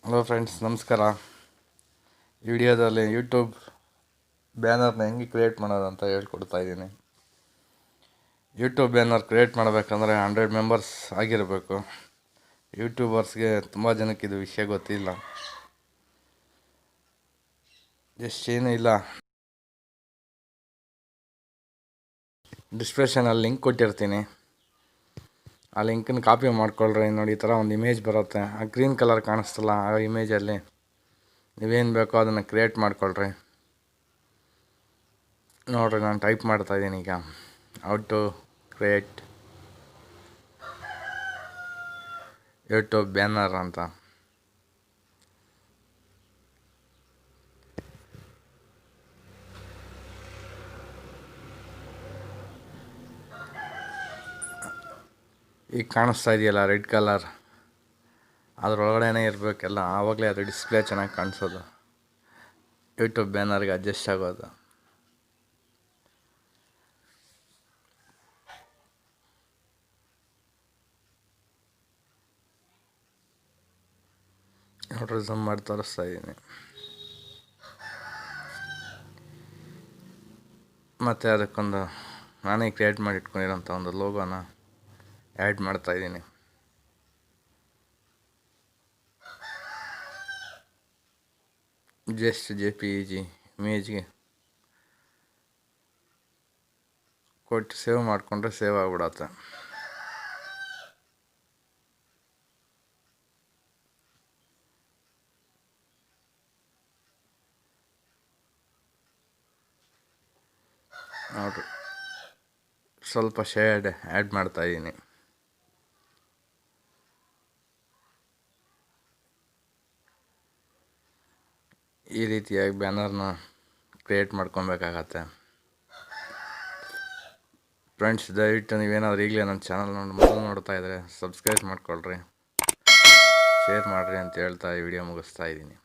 Hello friends, ನಮಸ್ಕಾರ. ವಿಡಿಯೋದಲ್ಲಿ YouTube ಬ್ಯಾನರ್ನ ಹೆಂಗೆ ಕ್ರಿಯೇಟ್ ಮಾಡೋದು ಅಂತ ಹೇಳ್ಕೊಡ್ತಾ ಇದ್ದೀನಿ. ಯೂಟ್ಯೂಬ್ ಬ್ಯಾನರ್ ಕ್ರಿಯೇಟ್ ಮಾಡಬೇಕಂದ್ರೆ 100 ಮೆಂಬರ್ಸ್ ಆಗಿರಬೇಕು. ಯೂಟ್ಯೂಬರ್ಸ್ಗೆ ತುಂಬ ಜನಕ್ಕೆ ಇದು ವಿಷಯ ಗೊತ್ತಿಲ್ಲ. ಜಸ್ಟ್ ಏನೂ ಇಲ್ಲ, ಡಿಸ್ಕ್ರಿಪ್ಷನಲ್ಲಿ ಲಿಂಕ್ ಕೊಟ್ಟಿರ್ತೀನಿ. ಆ ಲಿಂಕನ್ನು ಕಾಪಿ ಮಾಡ್ಕೊಳ್ರಿ. ನೋಡಿ, ಈ ಥರ ಒಂದು ಇಮೇಜ್ ಬರುತ್ತೆ. ಆ ಗ್ರೀನ್ ಕಲರ್ ಕಾಣಿಸ್ತಲ್ಲ, ಆ ಇಮೇಜಲ್ಲಿ ನೀವೇನು ಬೇಕೋ ಅದನ್ನು ಕ್ರಿಯೇಟ್ ಮಾಡ್ಕೊಳ್ರಿ. ನೋಡಿರಿ, ನಾನು ಟೈಪ್ ಮಾಡ್ತಾಯಿದ್ದೀನಿ ಈಗ, how to create YouTube banner ಅಂತ. ಈಗ ಕಾಣಿಸ್ತಾ ಇದೆಯಲ್ಲ ರೆಡ್ ಕಲರ್, ಅದರೊಳಗಡೆನೇ ಇರಬೇಕೆಲ್ಲ. ಆವಾಗಲೇ ಅದು ಡಿಸ್ಪ್ಲೇ ಚೆನ್ನಾಗಿ ಕಾಣಿಸೋದು, ಯೂಟ್ಯೂಬ್ ಬ್ಯಾನರ್ಗೆ ಅಡ್ಜಸ್ಟ್ ಆಗೋದು. ನೋಡ್ರಿ, ಝೂಮ್ ಮಾಡಿ ತೋರಿಸ್ತಾ ಇದ್ದೀನಿ. ಮತ್ತು ಅದಕ್ಕೊಂದು ನಾನೇ ಕ್ರಿಯೇಟ್ ಮಾಡಿ ಇಟ್ಕೊಂಡಿರೋಂಥ ಒಂದು ಲೋಗೋನ ಆ್ಯಡ್ ಮಾಡ್ತಾಯಿದ್ದೀನಿ. ಜಸ್ಟ್ JPEG ಇಮೇಜ್ಗೆ ಕೊಟ್ಟು ಸೇವ್ ಮಾಡಿಕೊಂಡ್ರೆ ಸೇವ್ ಆಗಿಬಿಡತ್ತೆ. ನೋಡಿರಿ, ಸ್ವಲ್ಪ ಶೇಡ್ ಆ್ಯಡ್ ಮಾಡ್ತಾಯಿದ್ದೀನಿ. ಈ ರೀತಿಯಾಗಿ ಬ್ಯಾನರ್ನ ಕ್ರಿಯೇಟ್ ಮಾಡ್ಕೊಬೇಕಾಗತ್ತೆ. ಫ್ರೆಂಡ್ಸ್, ದಯವಿಟ್ಟು ನೀವೇನಾದರೂ ಈಗಲೇ ನನ್ನ ಚಾನಲ್ ಮೊದಲು ನೋಡ್ತಾ ಇದ್ದರೆ ಸಬ್ಸ್ಕ್ರೈಬ್ ಮಾಡ್ಕೊಳ್ರಿ, ಶೇರ್ ಮಾಡಿರಿ ಅಂತ ಹೇಳ್ತಾ ಈ ವಿಡಿಯೋ ಮುಗಿಸ್ತಾ ಇದ್ದೀನಿ.